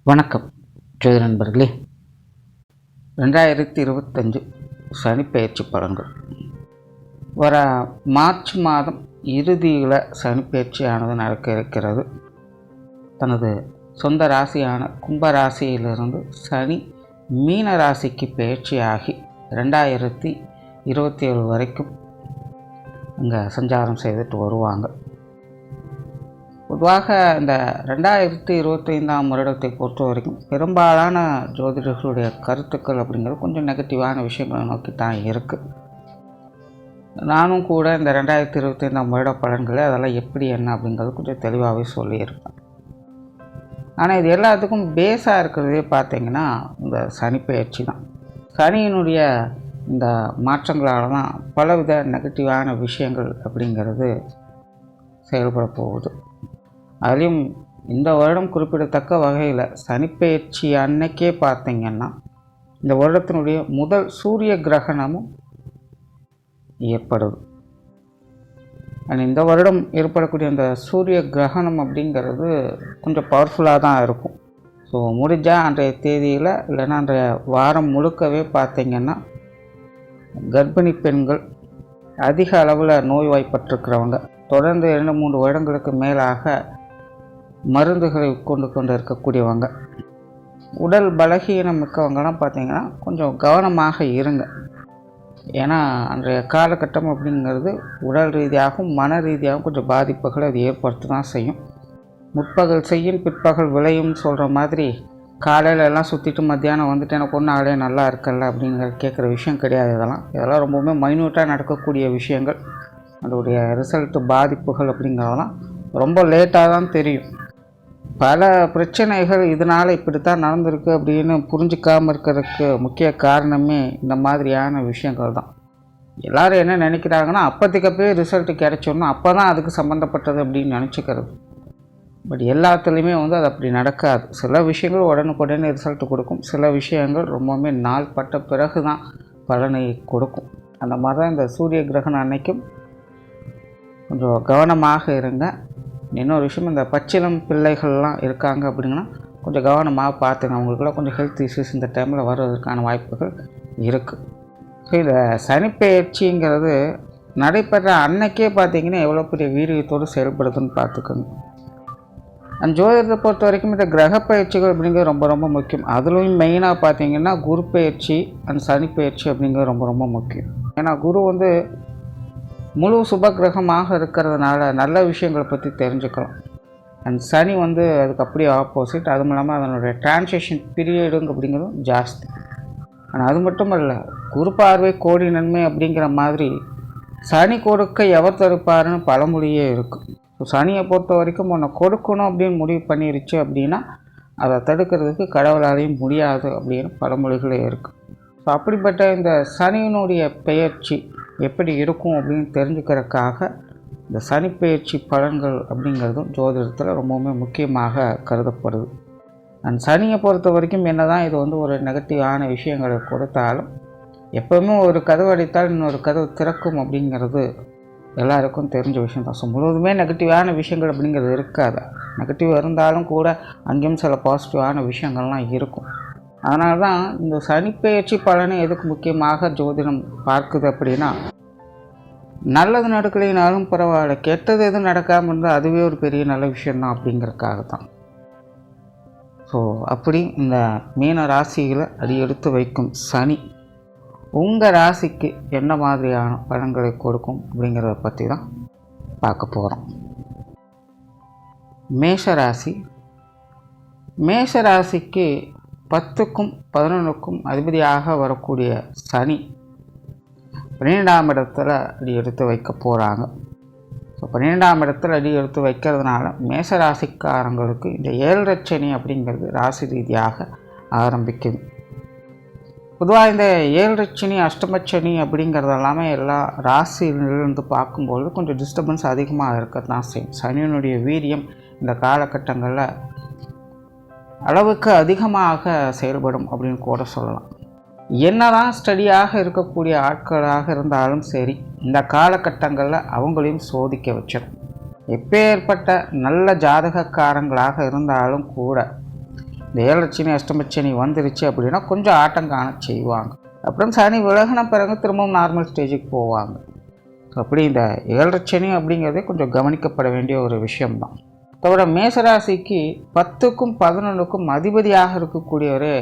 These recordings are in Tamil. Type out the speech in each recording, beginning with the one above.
வணக்கம் ஜோதி நண்பர்களே. 2025 சனிப்பெயர்ச்சி பலன்கள். வர மார்ச் மாதம் இறுதியில் சனிப்பெயர்ச்சியானது நடக்க இருக்கிறது. தனது சொந்த ராசியான கும்ப ராசியிலிருந்து சனி மீன ராசிக்கு பயிற்சியாகி 2027 வரைக்கும் இங்கே சஞ்சாரம் செய்துட்டு வருவாங்க. பொதுவாக இந்த 2025 வருடத்தை பொறுத்த வரைக்கும் பெரும்பாலான ஜோதிடர்களுடைய கருத்துக்கள் அப்படிங்கிறது கொஞ்சம் நெகட்டிவான விஷயங்களை நோக்கி தான் இருக்குது. நானும் கூட இந்த 2025 வருட பலன்களை அதெல்லாம் எப்படி என்ன அப்படிங்கிறது கொஞ்சம் தெளிவாகவே சொல்லியிருப்பேன். ஆனால் இது எல்லாத்துக்கும் பேஸாக இருக்கிறதே பார்த்திங்கன்னா இந்த சனிப்பெயர்ச்சி தான். சனியினுடைய இந்த மாற்றங்களால் தான் பலவித நெகட்டிவான விஷயங்கள் அப்படிங்கிறது செயல்பட போகுது. அதுலேயும் இந்த வருடம் குறிப்பிடத்தக்க வகையில் சனிப்பெயர்ச்சி அன்னைக்கே பார்த்திங்கன்னா இந்த வருடத்தினுடைய முதல் சூரிய கிரகணமும் ஏற்படுது. இந்த வருடம் ஏற்படக்கூடிய அந்த சூரிய கிரகணம் அப்படிங்கிறது கொஞ்சம் பவர்ஃபுல்லாக தான் இருக்கும். ஸோ முடிஞ்சால் அன்றைய தேதியில் இல்லைன்னா அன்றைய வாரம் முழுக்கவே பார்த்திங்கன்னா கர்ப்பிணி பெண்கள், அதிக அளவில் நோய்வாய்ப்பட்டிருக்கிறவங்க, தொடர்ந்து 2-3 வருடங்களுக்கு மேலாக மருந்துகளை கொண்டு இருக்கக்கூடியவங்க, உடல் பலகீனம் மிக்கவங்கலாம் பார்த்திங்கன்னா கொஞ்சம் கவனமாக இருங்க. ஏன்னா அன்றைய காலகட்டம் அப்படிங்கிறது உடல் ரீதியாகவும் மன ரீதியாகவும் கொஞ்சம் பாதிப்புகளை அது ஏற்படுத்த தான் செய்யும். முற்பகல் செய்யும் பிற்பகல் விளையும் சொல்கிற மாதிரி காலையில் எல்லாம் சுற்றிட்டு மத்தியானம் வந்துட்டு எனக்கு ஒன்றும் ஆளே நல்லா இருக்கல அப்படிங்கிற கேட்குற விஷயம் கிடையாது. இதெல்லாம் ரொம்பவுமே மைன்யூட்டாக நடக்கக்கூடிய விஷயங்கள். அதோடைய ரிசல்ட்டு பாதிப்புகள் அப்படிங்கிறதெல்லாம் ரொம்ப லேட்டாக தான் தெரியும். பல பிரச்சனைகள் இதனால் இப்படி தான் நடந்திருக்கு அப்படின்னு புரிஞ்சிக்காமல் இருக்கிறதுக்கு முக்கிய காரணமே இந்த மாதிரியான விஷயங்கள் தான். எல்லோரும் என்ன நினைக்கிறாங்கன்னா அப்போதைக்கப்பே ரிசல்ட்டு கிடைச்சோன்னா அப்போ தான் அதுக்கு சம்மந்தப்பட்டது அப்படின்னு நினச்சிக்கிறது. பட் எல்லாத்துலேயுமே அது அப்படி நடக்காது. சில விஷயங்கள் உடனுக்குடனே ரிசல்ட்டு கொடுக்கும், சில விஷயங்கள் ரொம்பவுமே நாள் பட்ட பிறகு தான் பலனை கொடுக்கும். அந்த மாதிரி தான் இந்த சூரிய கிரகணம் அன்னைக்கும் கொஞ்சம் கவனமாக இருங்க. இன்னொரு விஷயம், இந்த பச்சிளம் பிள்ளைகள்லாம் இருக்காங்க அப்படிங்கன்னா கொஞ்சம் கவனமாக பார்த்துங்க. அவங்களுக்குலாம் கொஞ்சம் ஹெல்த் இஷ்யூஸ் இந்த டைமில் வர்றதுக்கான வாய்ப்புகள் இருக்குது. ஸோ இந்த சனிப்பெயர்ச்சிங்கிறது நடைபெற அன்னைக்கே பார்த்திங்கன்னா எவ்வளோ பெரிய வீரியத்தோடு செயல்படுதுன்னு பார்த்துக்கோங்க. அந்த ஜோதிடத்தை பொறுத்த வரைக்கும் இந்த கிரக பயிற்சிகள் அப்படிங்கிறது ரொம்ப ரொம்ப முக்கியம். அதுலேயும் மெயினாக பார்த்திங்கன்னா குரு பயிற்சி அண்ட் சனிப்பெயர்ச்சி அப்படிங்கிறது ரொம்ப ரொம்ப முக்கியம். ஏன்னா குரு முழு சுப கிரகமாக இருக்கிறதுனால நல்ல விஷயங்களை பற்றி தெரிஞ்சுக்கலாம். அண்ட் சனி அதுக்கு அப்படியே ஆப்போசிட். அதுவும் இல்லாமல் அதனுடைய டிரான்சிஷன் பீரியடுங்க அப்படிங்கிறதும் ஜாஸ்தி. ஆனால் அது மட்டும் இல்லை, குரு பார்வை கோடி நன்மை அப்படிங்கிற மாதிரி சனி கொடுக்க எவர் தடுப்பாருன்னு பழமொழியே இருக்குது. ஸோ சனியை பொறுத்த வரைக்கும் உன்னை கொடுக்கணும் அப்படின்னு முடிவு பண்ணிருச்சு அப்படின்னா அதை தடுக்கிறதுக்கு கடவுளாலையும் முடியாது அப்படின்னு பழமொழிகளே இருக்குது. ஸோ அப்படிப்பட்ட இந்த சனியினுடைய பெயர்ச்சி எப்படி இருக்கும் அப்படின்னு தெரிஞ்சுக்கிறதுக்காக இந்த சனிப்பெயர்ச்சி பலன்கள் அப்படிங்கிறதும் ஜோதிடத்தில் ரொம்பவுமே முக்கியமாக கருதப்படுது. அண்ட் சனியை பொறுத்த வரைக்கும் என்ன தான் இது ஒரு நெகட்டிவான விஷயங்களை கொடுத்தாலும் எப்போவுமே ஒரு கதவு அடித்தால் இன்னொரு கதவு திறக்கும் அப்படிங்கிறது எல்லாருக்கும் தெரிஞ்ச விஷயம் தான். ஸோ முழுவதுமே நெகட்டிவான விஷயங்கள் அப்படிங்கிறது இருக்காது. நெகட்டிவ் இருந்தாலும் கூட அங்கேயும் சில பாசிட்டிவான விஷயங்கள்லாம் இருக்கும். அதனால தான் இந்த சனிப்பெயர்ச்சி பலனை எதுக்கு முக்கியமாக ஜோதிடம் பார்க்குது அப்படின்னா, நல்லது நடக்கலைனாலும் பரவாயில்ல, கெட்டது எதுவும் நடக்காமல் இருந்தால் அதுவே ஒரு பெரிய நல்ல விஷயந்தான் அப்படிங்கிறதுக்காக தான். ஸோ அப்படி இந்த மீன ராசியில் அடியெடுத்து வைக்கும் சனி உங்கள் ராசிக்கு என்ன மாதிரியான பலன்களை கொடுக்கும் அப்படிங்கிறத பற்றி தான் பார்க்க போகிறோம். மேஷராசி. மேஷராசிக்கு 10க்கும் 11க்கும் அதிபதியாக வரக்கூடிய சனி 12ஆம் இடத்துல அடி எடுத்து வைக்க போகிறாங்க. ஸோ 12ஆம் இடத்துல அடி எடுத்து வைக்கிறதுனால மேஷராசிக்காரங்களுக்கு இந்த 7 சனி அப்படிங்கிறது ராசி ரீதியாக ஆரம்பிக்குது. பொதுவாக இந்த 7 சனி அஷ்டமச்சனி அப்படிங்கிறது எல்லாமே எல்லா ராசியிலிருந்து பார்க்கும்போது கொஞ்சம் டிஸ்டர்பன்ஸ் அதிகமாக இருக்கத்தான் செய்யும். சனியினுடைய வீரியம் இந்த காலகட்டங்களில் அளவுக்கு அதிகமாக செயல்படும் அப்படின்னு கூட சொல்லலாம். என்னதான் ஸ்டடியாக இருக்கக்கூடிய ஆட்களாக இருந்தாலும் சரி, இந்த காலகட்டங்களில் அவங்களையும் சோதிக்க வச்சிடும். எப்பேற்பட்ட நல்ல ஜாதகக்காரங்களாக இருந்தாலும் கூட இந்த 7 சனி அஷ்டமச்சனி வந்துருச்சு அப்படின்னா கொஞ்சம் ஆட்டங்காண செய்வாங்க. அப்புறம் சனி விலகின பிறகு திரும்பவும் நார்மல் ஸ்டேஜுக்கு போவாங்க. அப்படி இந்த 7 சனி அப்படிங்கிறதே கொஞ்சம் கவனிக்கப்பட வேண்டிய ஒரு விஷயம்தான். தவிர மேசராசிக்கு 10க்கும் 11க்கும் அதிபதியாக இருக்கக்கூடியவரே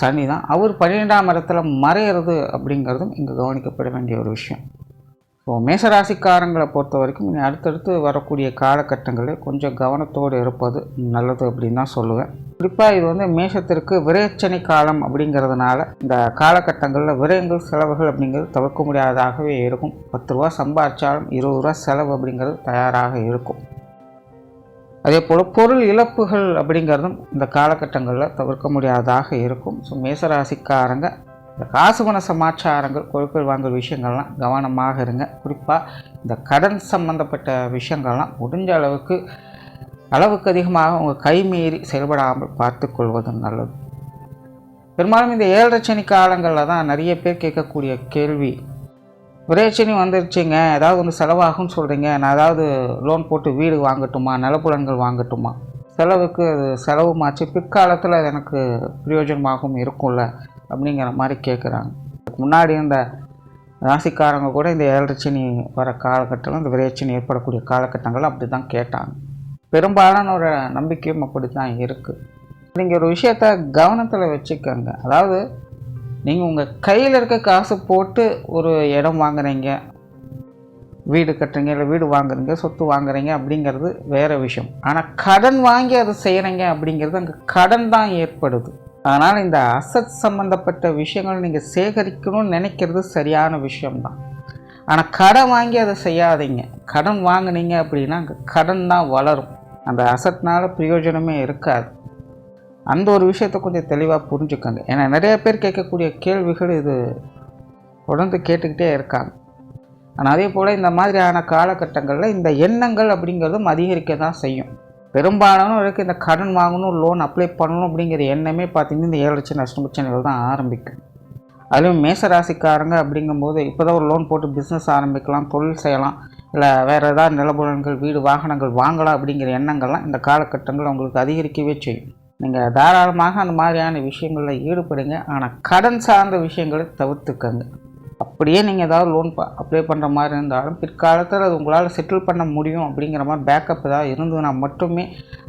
சனி தான். அவர் 12ஆம் இடத்துல மறையிறது அப்படிங்கிறதும் இங்கே கவனிக்கப்பட வேண்டிய ஒரு விஷயம். ஸோ மேசராசிக்காரங்களை பொறுத்த வரைக்கும் இனி அடுத்தடுத்து வரக்கூடிய காலகட்டங்களில் கொஞ்சம் கவனத்தோடு இருப்பது நல்லது அப்படின்னு தான் சொல்லுவேன். குறிப்பாக இது மேஷத்திற்கு விரயச்சனி காலம் அப்படிங்கிறதுனால இந்த காலகட்டங்களில் விரயங்கள் செலவுகள் அப்படிங்கிறது தவிர்க்க முடியாததாகவே இருக்கும். 10 ரூபா சம்பாதிச்சாலும் 20 ரூபா செலவு அப்படிங்கிறது தயாராக இருக்கும். அதே போல் பொருள் இழப்புகள் அப்படிங்கிறதும் இந்த காலகட்டங்களில் தவிர்க்க முடியாததாக இருக்கும். ஸோ மேசராசிக்காரங்க இந்த காசு பண சமாச்சாரங்கள் கொடுக்கல் வாங்கல் விஷயங்கள்லாம் கவனமாக இருங்க. குறிப்பாக இந்த கடன் சம்பந்தப்பட்ட விஷயங்கள்லாம் முடிஞ்ச அளவுக்கு அதிகமாக உங்கள் கைமீறி செயல்படாமல் பார்த்து கொள்வது நல்லது. பெரும்பாலும் இந்த 7 சனி காலங்களில் தான் நிறைய பேர் கேட்கக்கூடிய கேள்வி, விரயச்சனி வந்துருச்சுங்க, ஏதாவது செலவாகும்னு சொல்கிறீங்க, நான் ஏதாவது லோன் போட்டு வீடு வாங்கட்டுமா, நிலப்புலன்கள் வாங்கட்டுமா, செலவுக்கு அது செலவுமாச்சு, பிற்காலத்தில் அது எனக்கு பிரயோஜனமாகவும் இருக்கும்ல அப்படிங்கிற மாதிரி கேட்குறாங்க. முன்னாடி இந்த ராசிக்காரங்க கூட இந்த 7 சனி வர காலகட்டத்தில் இந்த விரயச்சனி ஏற்படக்கூடிய காலகட்டங்கள் அப்படி தான் கேட்டாங்க. பெரும்பாலான ஒரு நம்பிக்கையும் அப்படி தான் இருக்குது. நீங்கள் ஒரு விஷயத்த கவனத்தில் வச்சுக்கோங்க. அதாவது நீங்கள் உங்கள் கையில் இருக்க காசு போட்டு ஒரு இடம் வாங்குறீங்க, வீடு கட்டுறீங்க, இல்லை வீடு வாங்குறீங்க, சொத்து வாங்குறீங்க அப்படிங்கிறது வேறு விஷயம். ஆனால் கடன் வாங்கி அதை செய்கிறீங்க அப்படிங்கிறது அங்கே கடன் தான் ஏற்படுது. அதனால் இந்த அசட் சம்மந்தப்பட்ட விஷயங்கள் நீங்கள் சேகரிக்கணும்னு நினைக்கிறது சரியான விஷயம்தான். ஆனால் கடன் வாங்கி அதை செய்யாதீங்க. கடன் வாங்கினீங்க அப்படின்னா அங்கே கடன் தான் வளரும், அந்த அசட்னால பிரயோஜனமே இருக்காது. அந்த ஒரு விஷயத்தை கொஞ்சம் தெளிவாக புரிஞ்சுக்கோங்க. ஏன்னா நிறைய பேர் கேட்கக்கூடிய கேள்விகள் இது தொடர்ந்து கேட்டுக்கிட்டே இருக்காங்க. ஆனால் அதே போல் இந்த மாதிரியான காலகட்டங்களில் இந்த எண்ணங்கள் அப்படிங்கிறதும் அதிகரிக்க தான் செய்யும். பெரும்பாலானவருக்கு இந்த கடன் வாங்கணும், லோன் அப்ளை பண்ணணும் அப்படிங்கிற எண்ணமே பார்த்திங்கன்னா இந்த 7 சனி அஷ்டமச்சனிகள் தான் ஆரம்பிக்கும். அதுலேயும் மேசராசிக்காரங்க அப்படிங்கும்போது இப்போ தான் ஒரு லோன் போட்டு பிஸ்னஸ் ஆரம்பிக்கலாம், தொழில் செய்யலாம், இல்லை வேறு ஏதாவது நிலபுலன்கள், வீடு வாகனங்கள் வாங்கலாம் அப்படிங்கிற எண்ணங்கள்லாம் இந்த காலகட்டங்கள் உங்களுக்கு அதிகரிக்கவே செய்யும். நீங்கள் தாராளமாக அந்த மாதிரியான விஷயங்களில் ஈடுபடுங்க. ஆனால் கடன் சார்ந்த விஷயங்களை தவிர்த்துக்கங்க. அப்படியே நீங்கள் ஏதாவது லோன் அப்ளை பண்ணுற மாதிரி இருந்தாலும் பிற்காலத்தில் அது உங்களால் செட்டில் பண்ண முடியும் அப்படிங்கிற மாதிரி பேக்கப் ஏதாவது இருந்ததுன்னா மட்டுமே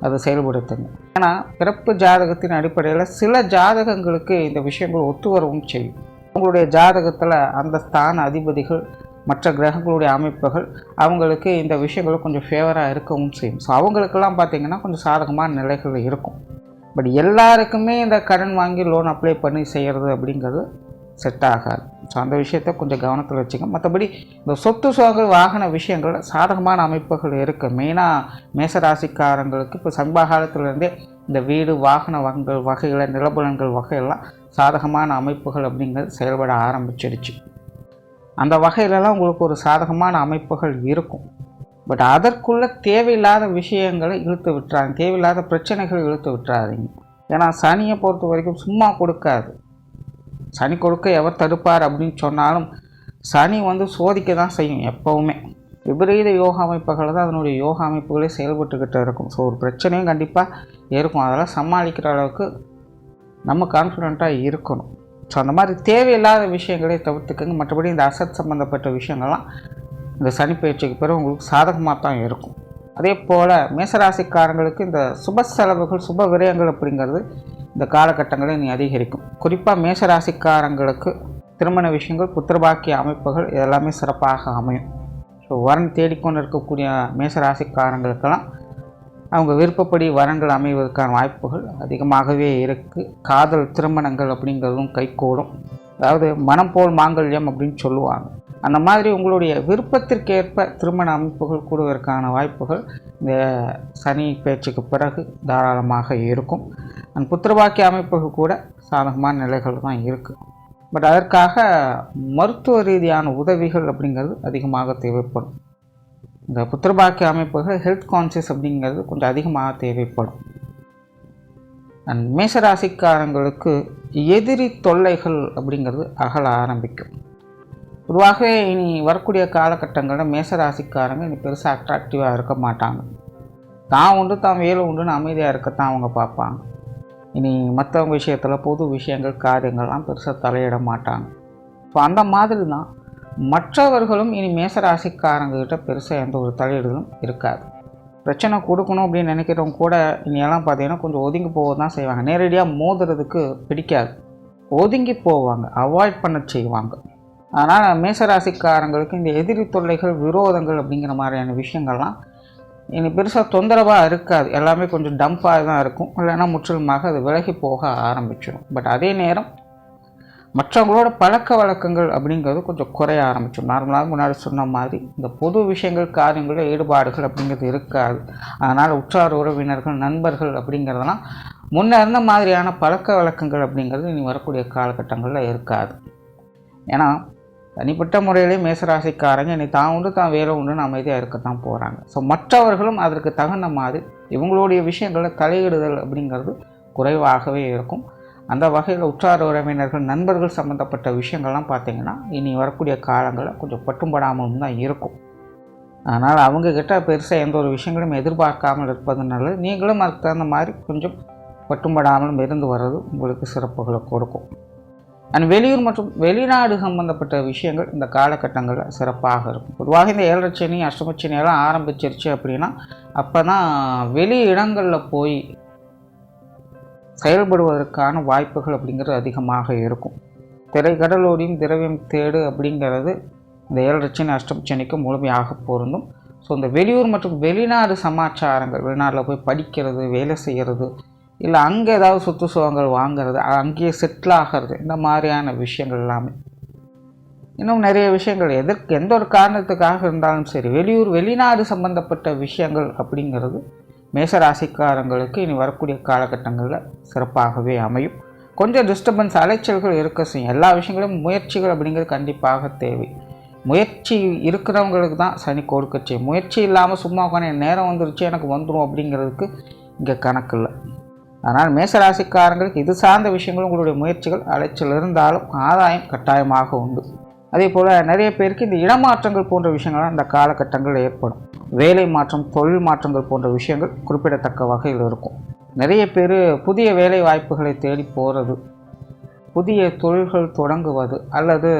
அதை செயல்படுத்துங்க. ஏன்னா பிறப்பு ஜாதகத்தின் அடிப்படையில் சில ஜாதகங்களுக்கு இந்த விஷயங்கள் ஒத்து வரவும் செய்யும். உங்களுடைய ஜாதகத்தில் அந்த ஸ்தான அதிபதிகள், மற்ற கிரகங்களுடைய அமைப்புகள் அவங்களுக்கு இந்த விஷயங்கள் கொஞ்சம் ஃபேவராக இருக்கவும் செய்யும். ஸோ அவங்களுக்கெல்லாம் பார்த்திங்கன்னா கொஞ்சம் சாதகமான நிலைகள் இருக்கும். பட் எல்லாருக்குமே இந்த கடன் வாங்கி லோன் அப்ளை பண்ணி செய்கிறது அப்படிங்கிறது செட் ஆகாது. ஸோ அந்த விஷயத்தை கொஞ்சம் கவனத்தில் வச்சுக்க. மற்றபடி இந்த சொத்து சோகை வாகன விஷயங்கள் சாதகமான அமைப்புகள் இருக்குது. மெயினாக மேசராசிக்காரங்களுக்கு இப்போ சமீப காலத்திலேருந்தே இந்த வீடு வாகன வகைகள், நிலபுலன்கள் வகையெல்லாம் சாதகமான அமைப்புகள் அப்படிங்கிறது செயல்பட ஆரம்பிச்சிடுச்சு. அந்த வகையிலலாம் உங்களுக்கு ஒரு சாதகமான அமைப்புகள் இருக்கும். பட் அதற்குள்ளே தேவையில்லாத விஷயங்களை இழுத்து விட்டுறாங்க, தேவையில்லாத பிரச்சனைகளை இழுத்து விட்டுறாதீங்க. ஏன்னா சனியை பொறுத்த வரைக்கும் சும்மா கொடுக்காது. சனி கொடுக்க எவர் தடுப்பார் அப்படின்னு சொன்னாலும் சனி சோதிக்க தான் செய்யும். எப்போவுமே விபரீத யோகா அமைப்புகள் தான் அதனுடைய யோகா அமைப்புகளே செயல்பட்டுக்கிட்டு இருக்கும். ஸோ ஒரு பிரச்சனையும் கண்டிப்பாக இருக்கும். அதெல்லாம் சமாளிக்கிற அளவுக்கு நம்ம கான்ஃபிடெண்ட்டாக இருக்கணும். ஸோ அந்த மாதிரி தேவையில்லாத விஷயங்களே தவிர்த்துக்கங்க. மற்றபடி இந்த அசட் சம்மந்தப்பட்ட விஷயங்கள்லாம் இந்த சனி பயிற்சிக்கு பிறகு உங்களுக்கு சாதகமாக தான் இருக்கும். அதே போல் மேசராசிக்காரங்களுக்கு இந்த சுப செலவுகள், சுப விரயங்கள் அப்படிங்கிறது இந்த காலகட்டங்களில் நீ அதிகரிக்கும். குறிப்பாக மேசராசிக்காரங்களுக்கு திருமண விஷயங்கள், புத்திரபாக்கிய அமைப்புகள் இதெல்லாமே சிறப்பாக அமையும். ஸோ வரன் தேடிக்கொண்டு இருக்கக்கூடிய மேசராசிக்காரங்களுக்கெல்லாம் அவங்க விருப்பப்படி வரன்கள் அமைவதற்கான வாய்ப்புகள் அதிகமாகவே இருக்குது. காதல் திருமணங்கள் அப்படிங்கிறதும் கைகூடும். அதாவது மனம் போல் மாங்கல்யம் அப்படின்னு சொல்லுவாங்க. அந்த மாதிரி உங்களுடைய விருப்பத்திற்கேற்ப திருமண அமைப்புகள் கூடுவதற்கான வாய்ப்புகள் இந்த சனி பேச்சுக்கு பிறகு தாராளமாக இருக்கும். அந்த புத்திரபாக்கிய அமைப்புகள் கூட சாதகமான நிலைகள் தான் இருக்குது. பட் அதற்காக மருத்துவ ரீதியான உதவிகள் அப்படிங்கிறது அதிகமாக தேவைப்படும். இந்த புத்திரபாக்கிய அமைப்புகள் ஹெல்த் கான்சியஸ் அப்படிங்கிறது கொஞ்சம் அதிகமாக தேவைப்படும். அண்ட் மேசராசிக்காரங்களுக்கு எதிரி தொல்லைகள் அப்படிங்கிறது அகல ஆரம்பிக்கும். பொதுவாகவே இனி வரக்கூடிய காலகட்டங்களில் மேசராசிக்காரங்க இனி பெருசாக அட்ராக்டிவாக இருக்க மாட்டாங்க. தான் உண்டு தான் வேலை உண்டுன்னு அமைதியாக இருக்கத்தான் அவங்க பார்ப்பாங்க. இனி மற்றவங்க விஷயத்தில் பொது விஷயங்கள் காரியங்கள்லாம் பெருசாக தலையிட மாட்டாங்க. ஸோ அந்த மாதிரி தான் மற்றவர்களும் இனி மேசராசிக்காரங்கக்கிட்ட பெருசாக எந்த ஒரு தலையீடுகளும் இருக்காது. பிரச்சனை கொடுக்கணும் அப்படின்னு நினைக்கிறவங்க கூட இனியெல்லாம் பார்த்தீங்கன்னா கொஞ்சம் ஒதுங்கி போக தான் செய்வாங்க. நேரடியாக மோதுறதுக்கு பிடிக்காது, ஒதுங்கி போவாங்க, அவாய்ட் பண்ண செய்வாங்க. அதனால் மேசராசிக்காரங்களுக்கு இந்த எதிரி தொல்லைகள் விரோதங்கள் அப்படிங்கிற மாதிரியான விஷயங்கள்லாம் இனி பெருசாக தொந்தரவாக இருக்காது. எல்லாமே கொஞ்சம் டம்பாக தான் இருக்கும், இல்லைன்னா முற்றிலுமாக அது விலகி போக ஆரம்பிச்சிடும். பட் அதே நேரம் மற்றவங்களோட பழக்க வழக்கங்கள் அப்படிங்கிறது கொஞ்சம் குறைய ஆரம்பிச்சிடும். நார்மலாக முன்னாடி சொன்ன மாதிரி இந்த பொது விஷயங்கள் காரியங்களில் ஈடுபாடுகள் அப்படிங்கிறது இருக்காது. அதனால் உற்றார் உறவினர்கள் நண்பர்கள் அப்படிங்கிறதெல்லாம் முன்ன இருந்த மாதிரியான பழக்க வழக்கங்கள் அப்படிங்கிறது இனி வரக்கூடிய காலகட்டங்களில் இருக்காது. ஏன்னா தனிப்பட்ட முறையிலே மேசராசிக்காரங்க இனி தான் உண்டு தான் வேலை உண்டுன்னு அமைதியாக இருக்கத்தான் போகிறாங்க. ஸோ மற்றவர்களும் அதற்கு தகுந்த மாதிரி இவங்களுடைய விஷயங்களில் தலையிடுதல் அப்படிங்கிறது குறைவாகவே இருக்கும். அந்த வகையில் உற்றார் உறவினர்கள் நண்பர்கள் சம்மந்தப்பட்ட விஷயங்கள்லாம் பார்த்திங்கன்னா இனி வரக்கூடிய காலங்களில் கொஞ்சம் பட்டும்படாமலும் தான் இருக்கும். அதனால் அவங்கக்கிட்ட பெருசாக எந்த ஒரு விஷயங்களும் எதிர்பார்க்காமல் இருப்பது நல்லது. நீங்களும் அதுக்கு தகுந்த மாதிரி கொஞ்சம் பட்டும்படாமலும் இருந்து வர்றது உங்களுக்கு சிறப்புகளை கொடுக்கும். அண்ட் வெளியூர் மற்றும் வெளிநாடு சம்பந்தப்பட்ட விஷயங்கள் இந்த காலகட்டங்களில் சிறப்பாக இருக்கும். பொதுவாக இந்த 7 சனி அஷ்டமச்சனியெல்லாம் ஆரம்பிச்சிருச்சு அப்படின்னா அப்போ தான் வெளி இடங்களில் போய் செயல்படுவதற்கான வாய்ப்புகள் அப்படிங்கிறது அதிகமாக இருக்கும். திரைக்கடலோடியும் திரவியம் தேடு அப்படிங்கிறது இந்த 7 சனி அஷ்டமச்சனிக்கு முழுமையாக பொருந்தும். ஸோ இந்த வெளியூர் மற்றும் வெளிநாடு சமாச்சாரங்கள், வெளிநாட்டில் போய் படிக்கிறது, வேலை செய்கிறது, இல்லை அங்கே ஏதாவது சொத்து சுகங்கள் வாங்கிறது, அங்கேயே செட்டில் ஆகிறது, இந்த மாதிரியான விஷயங்கள் எல்லாமே இன்னும் நிறைய விஷயங்கள் எந்த ஒரு காரணத்துக்காக இருந்தாலும் சரி வெளியூர் வெளிநாடு சம்பந்தப்பட்ட விஷயங்கள் அப்படிங்கிறது மேசராசிக்காரங்களுக்கு இனி வரக்கூடிய காலகட்டங்களில் சிறப்பாகவே அமையும். கொஞ்சம் டிஸ்டர்பன்ஸ் அலைச்சல்கள் இருக்க செய்யும். எல்லா விஷயங்களும் முயற்சிகள் அப்படிங்கிறது கண்டிப்பாக தேவை. முயற்சி இருக்கிறவங்களுக்கு தான் சனி கொடுக்க செய்யும். முயற்சி இல்லாமல் சும்மா உட்காந்து நேரம் வந்துருச்சு எனக்கு வந்துடும் அப்படிங்கிறதுக்கு இங்கே கணக்கு இல்லை. அதனால் மேசராசிக்காரங்களுக்கு இது சார்ந்த விஷயங்களும் உங்களுடைய முயற்சிகள் அலைச்சல் இருந்தாலும் ஆதாயம் கட்டாயமாக உண்டு. அதே போல் நிறைய பேருக்கு இந்த இடமாற்றங்கள் போன்ற விஷயங்கள்லாம் இந்த காலகட்டங்கள் ஏற்படும். வேலை மாற்றம், தொழில் மாற்றங்கள் போன்ற விஷயங்கள் குறிப்பிடத்தக்க வகையில் இருக்கும். நிறைய பேர் புதிய வேலை வாய்ப்புகளை தேடி போகிறது, புதிய தொழில்கள் தொடங்குவது, அல்லது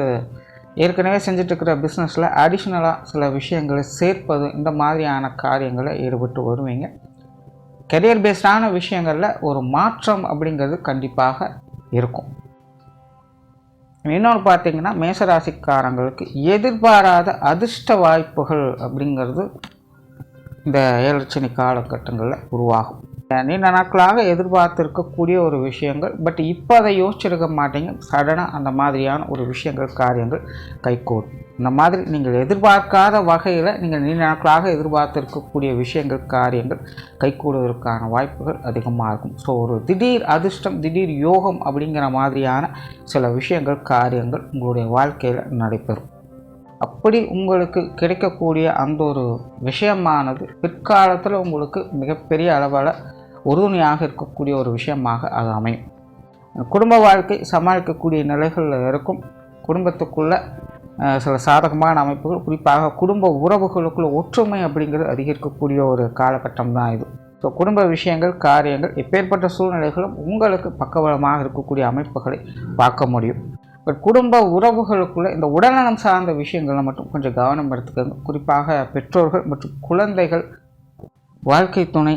ஏற்கனவே செஞ்சிட்ருக்கிற பிஸ்னஸில் அடிஷ்னலாக சில விஷயங்களை சேர்ப்பது, இந்த மாதிரியான காரியங்களை ஈடுபட்டு வருவீங்க. கெரியர் பேஸ்டான விஷயங்களில் ஒரு மாற்றம் அப்படிங்கிறது கண்டிப்பாக இருக்கும். இன்னொன்று பார்த்திங்கன்னா மேசராசிக்காரங்களுக்கு எதிர்பாராத அதிர்ஷ்ட வாய்ப்புகள் அப்படிங்கிறது இந்த 7 சனி காலகட்டங்களில் உருவாகும். நீண்ட நாட்களாக எதிர்பார்த்திருக்கக்கூடிய ஒரு விஷயங்கள், பட் இப்போ அதை யோசிச்சிருக்க மாட்டீங்க, சடனாக அந்த மாதிரியான ஒரு விஷயங்கள் காரியங்கள் கைகூடும். இந்த மாதிரி நீங்கள் எதிர்பார்க்காத வகையில் நீங்கள் நீண்ட நாட்களாக எதிர்பார்த்திருக்கக்கூடிய விஷயங்கள் காரியங்கள் கைகூடுவதற்கான வாய்ப்புகள் அதிகமாக இருக்கும். ஸோ ஒரு திடீர் அதிர்ஷ்டம், திடீர் யோகம் அப்படிங்கிற மாதிரியான சில விஷயங்கள் காரியங்கள் உங்களுடைய வாழ்க்கையில் நடைபெறும். அப்படி உங்களுக்கு கிடைக்கக்கூடிய அந்த ஒரு விஷயமானது பிற்காலத்தில் உங்களுக்கு மிகப்பெரிய அளவில் உறுதுணையாக இருக்கக்கூடிய ஒரு விஷயமாக அது அமையும். குடும்ப வாழ்க்கை சமாளிக்கக்கூடிய நிலைகளில் இருக்கும். குடும்பத்துக்குள்ள சில சாதகமான அமைப்புகள், குறிப்பாக குடும்ப உறவுகளுக்குள்ள ஒற்றுமை அப்படிங்கிறது அதிகரிக்கக்கூடிய ஒரு காலகட்டம் தான் இது. ஸோ குடும்ப விஷயங்கள் காரியங்கள் எப்பேற்பட்ட சூழ்நிலைகளும் உங்களுக்கு பக்கபலமாக இருக்கக்கூடிய அமைப்புகளை பார்க்க முடியும். பட் குடும்ப உறவுகளுக்குள்ளே இந்த உடல்நலம் சார்ந்த விஷயங்களை மட்டும் கொஞ்சம் கவனம் எடுத்துக்கோங்க. குறிப்பாக பெற்றோர்கள் மற்றும் குழந்தைகள், வாழ்க்கை துணை,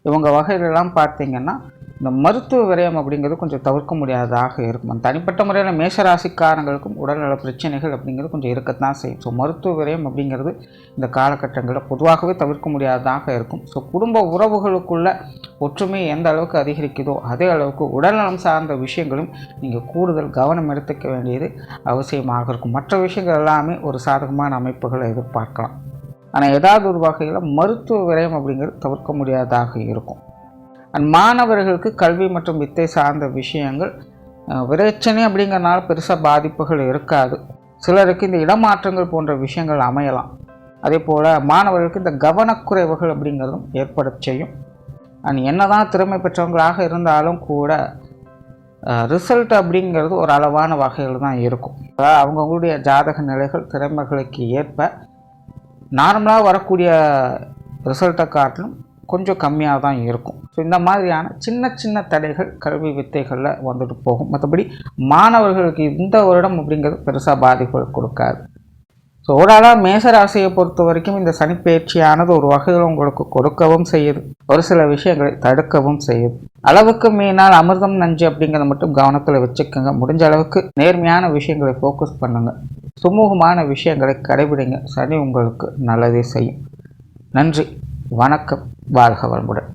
இவங்க வகையிலெல்லாம் பார்த்திங்கன்னா இந்த மருத்துவ விரயம் அப்படிங்கிறது கொஞ்சம் தவிர்க்க முடியாததாக இருக்கும். தனிப்பட்ட முறையில் மேசராசிக்காரங்களுக்கும் உடல்நல பிரச்சனைகள் அப்படிங்கிறது கொஞ்சம் இருக்கத்தான் செய்யும். ஸோ மருத்துவ விரயம் அப்படிங்கிறது இந்த காலகட்டங்களில் பொதுவாகவே தவிர்க்க முடியாததாக இருக்கும். ஸோ குடும்ப உறவுகளுக்குள்ள ஒற்றுமை எந்த அளவுக்கு அதிகரிக்குதோ அதே அளவுக்கு உடல்நலம் சார்ந்த விஷயங்களும் நீங்கள் கூடுதல் கவனம் எடுத்துக்க வேண்டியது அவசியமாக இருக்கும். மற்ற விஷயங்கள் எல்லாமே ஒரு சாதகமான அமைப்புகளை எதிர்பார்க்கலாம். ஆனால் ஏதாவது ஒரு வகையில் மருத்துவ விரயம் அப்படிங்கிறது தவிர்க்க முடியாததாக இருக்கும். மாணவர்களுக்கு கல்வி மற்றும் வித்தை சார்ந்த விஷயங்கள் விரைச்சனை அப்படிங்கிறனால பெருசாக பாதிப்புகள் இருக்காது. சிலருக்கு இந்த இடமாற்றங்கள் போன்ற விஷயங்கள் அமையலாம். அதே போல் மாணவர்களுக்கு இந்த கவனக்குறைவுகள் அப்படிங்கிறதும் ஏற்பட செய்யும். என்ன தான் திறமை பெற்றவங்களாக இருந்தாலும் கூட ரிசல்ட் அப்படிங்கிறது ஒரு அளவான வகையில் தான் இருக்கும். அவங்கவுங்களுடைய ஜாதக நிலைகள் திறமைகளுக்கு ஏற்ப நார்மலாக வரக்கூடிய ரிசல்ட்டை காட்டிலும் கொஞ்சம் கம்மியாக தான் இருக்கும். ஸோ இந்த மாதிரியான சின்ன சின்ன தடைகள் கல்வி வித்தைகளில் வந்துட்டு போகும். மற்றபடி மாணவர்களுக்கு இந்த வருடம் அப்படிங்கிறது பெருசாக பாதிப்புகள் கொடுக்காது. ஸோ ஓவராலாக மேசராசியை பொறுத்த வரைக்கும் இந்த சனிப்பெயர்ச்சியானது ஒரு வகையில் உங்களுக்கு கொடுக்கவும் செய்யுது, ஒரு சில விஷயங்களை தடுக்கவும் செய்யுது. அளவுக்கு மீனால் அமிர்தம் நஞ்சு அப்படிங்கிறத மட்டும் கவனத்தில் வச்சுக்கோங்க. முடிஞ்ச அளவுக்கு நேர்மையான விஷயங்களை ஃபோக்கஸ் பண்ணுங்கள், சுமூகமான விஷயங்களை கடைபிடிங்க. சனி உங்களுக்கு நல்லதே செய்யும். நன்றி, வணக்கம், வாழ்க வளமுடன்.